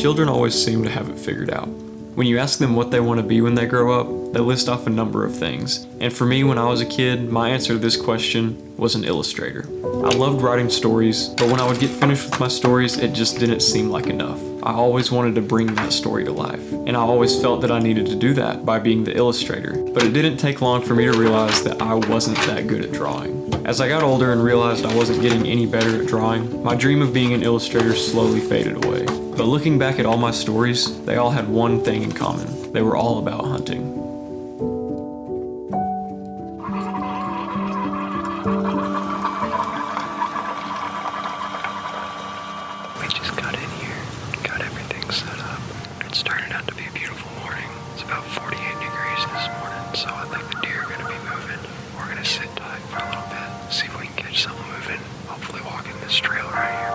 Children always seem to have it figured out. When you ask them what they want to be when they grow up, they list off a number of things. And for me, when I was a kid, my answer to this question was an illustrator. I loved writing stories, but when I would get finished with my stories, it just didn't seem like enough. I always wanted to bring that story to life, and I always felt that I needed to do that by being the illustrator. But it didn't take long for me to realize that I wasn't that good at drawing. As I got older and realized I wasn't getting any better at drawing, my dream of being an illustrator slowly faded away. But looking back at all my stories, they all had one thing in common. They were all about hunting. We just got in here, got everything set up. It's starting out to be a beautiful morning. It's about 48 degrees this morning, so I think the deer are going to be moving. We're going to sit tight for a little bit, see if we can catch something moving. Hopefully walking this trail right here.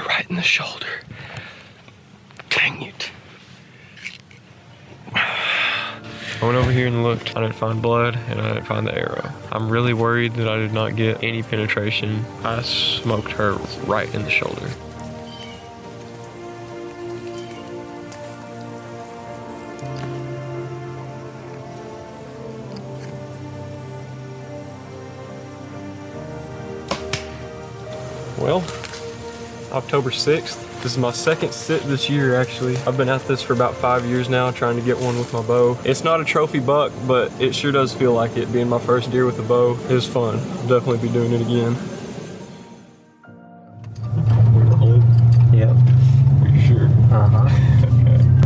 Right in the shoulder. Dang it. I went over here and looked. I didn't find blood and I didn't find the arrow. I'm really worried that I did not get any penetration. I smoked her right in the shoulder. Well, October 6th. This is my second sit this year, actually. I've been at this for about 5 years now, trying to get one with my bow. It's not a trophy buck, but it sure does feel like it, being my first deer with a bow. It was fun. I'll definitely be doing it again. Yep. Are you sure? Okay.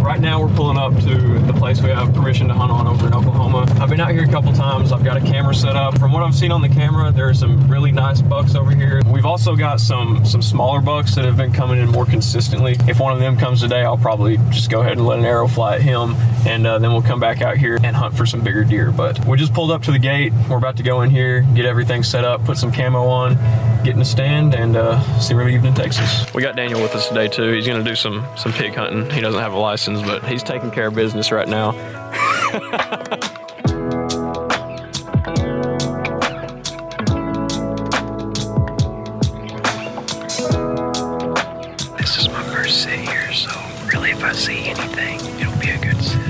Right now we're pulling up to the place we have permission to hunt on over in Oklahoma. I've been out here a couple times. I've got a camera set up. From what I've seen on the camera, there are some really nice bucks over here. We've also got some smaller bucks that have been coming in more consistently. If one of them comes today, I'll probably just go ahead and let an arrow fly at him, and then we'll come back out here and hunt for some bigger deer. But we just pulled up to the gate. We're about to go in here, get everything set up, put some camo on, get in the stand, and see where the evening takes us. We got Daniel with us today too. He's gonna do some pig hunting. He doesn't have a license, but he's taking care of business right now. This is my first sit here, so really if I see anything, it'll be a good sit.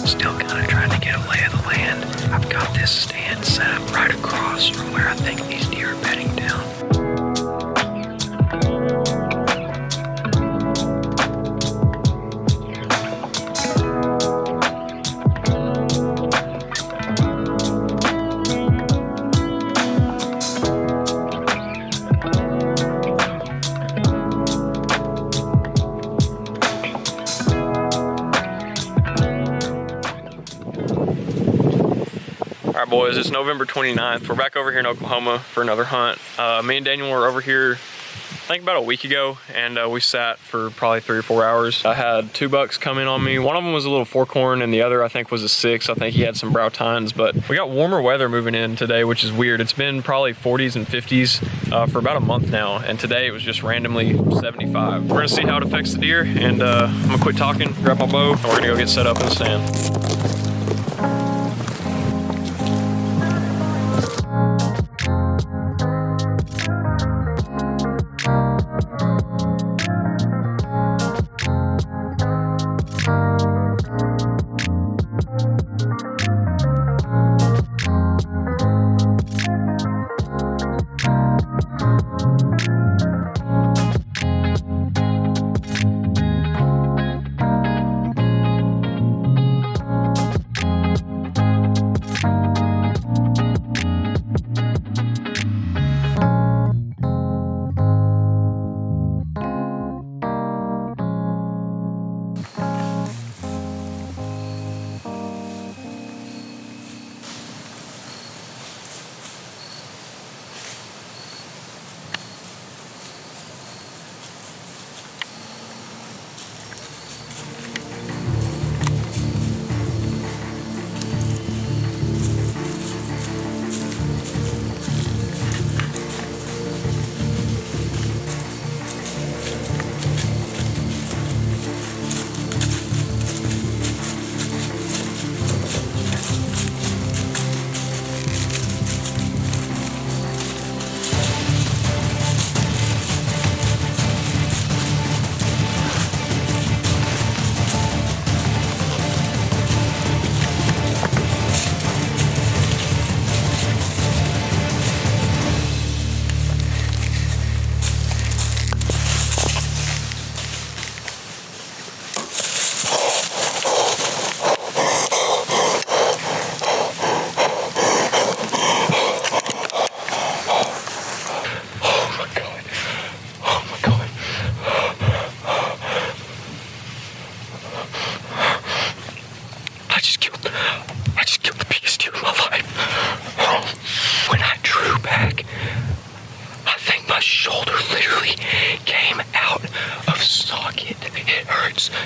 Still kind of trying to get a lay of the land. I've got this stand set up right across from where I think these deer are bedding down. All right, boys, it's November 29th. We're back over here in Oklahoma for another hunt. Me and Daniel were over here, I think about a week ago, and we sat for probably 3 or 4 hours. I had 2 bucks come in on me. One of them was a little 4-corn, and the other I think was a 6. I think he had some brow tines, but we got warmer weather moving in today, which is weird. It's been probably 40s and 50s for about a month now, and today it was just randomly 75. We're gonna see how it affects the deer, and I'm gonna quit talking, grab my bow, and we're gonna go get set up in the stand.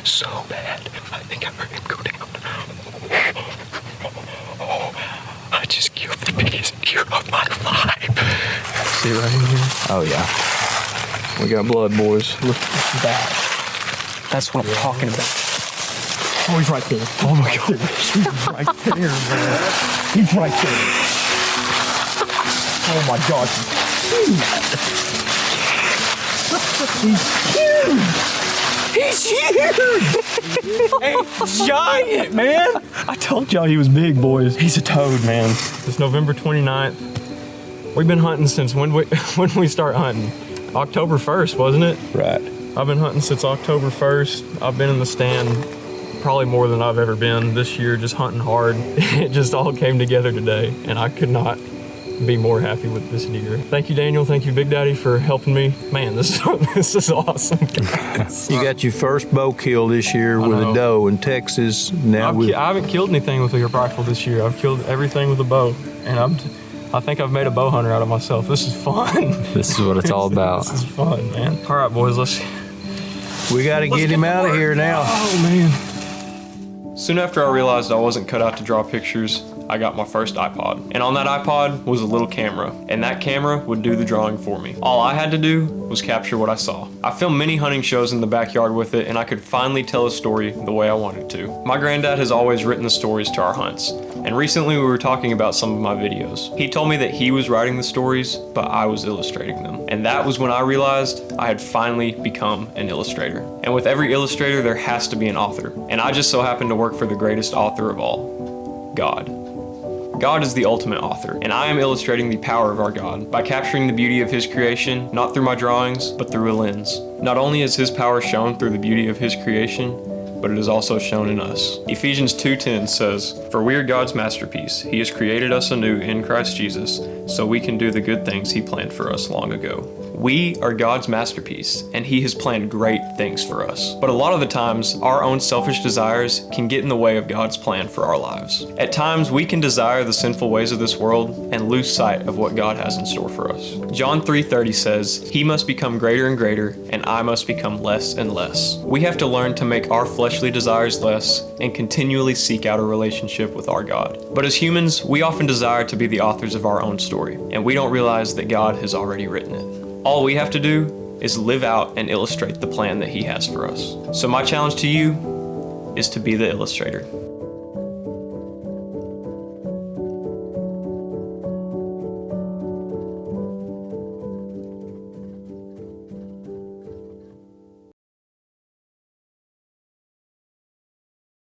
so bad. I think I heard him go down. I just killed the biggest deer of my life. See right here? Oh, yeah. We got blood, boys. Look at that. That's what I'm talking about. Oh, he's right there. Oh, my God. He's right there, man. He's right there. Oh, my God. He's huge. He's giant, man. I told y'all he was big, boys. He's a toad, man. It's November 29th. We've been hunting since when we start hunting? October 1st, wasn't it? Right. I've been hunting since October 1st. I've been in the stand probably more than I've ever been this year, just hunting hard. It just all came together today, and I could not be more happy with this deer. Thank you, Daniel. Thank you, Big Daddy, for helping me. Man, this is awesome, guys. You got your first bow kill this year with a doe in Texas. Now I haven't killed anything with a rifle this year. I've killed everything with a bow, and I think I've made a bow hunter out of myself. This is fun. This is what it's all about. This is fun, man. All right, boys, we got to get him out of here now. Oh, man. Soon after I realized I wasn't cut out to draw pictures, I got my first iPod. And on that iPod was a little camera, and that camera would do the drawing for me. All I had to do was capture what I saw. I filmed many hunting shows in the backyard with it, and I could finally tell a story the way I wanted to. My granddad has always written the stories to our hunts, and recently we were talking about some of my videos. He told me that he was writing the stories, but I was illustrating them. And that was when I realized I had finally become an illustrator. And with every illustrator, there has to be an author. And I just so happened to work for the greatest author of all, God. God is the ultimate author, and I am illustrating the power of our God by capturing the beauty of His creation, not through my drawings, but through a lens. Not only is His power shown through the beauty of His creation, but it is also shown in us. Ephesians 2:10 says, "For we are God's masterpiece. He has created us anew in Christ Jesus, so we can do the good things He planned for us long ago." We are God's masterpiece, and He has planned great things for us. But a lot of the times, our own selfish desires can get in the way of God's plan for our lives. At times, we can desire the sinful ways of this world and lose sight of what God has in store for us. John 3:30 says, "He must become greater and greater, and I must become less and less." We have to learn to make our fleshly desires less and continually seek out a relationship with our God. But as humans, we often desire to be the authors of our own story, and we don't realize that God has already written it. All we have to do is live out and illustrate the plan that He has for us. So my challenge to you is to be the illustrator.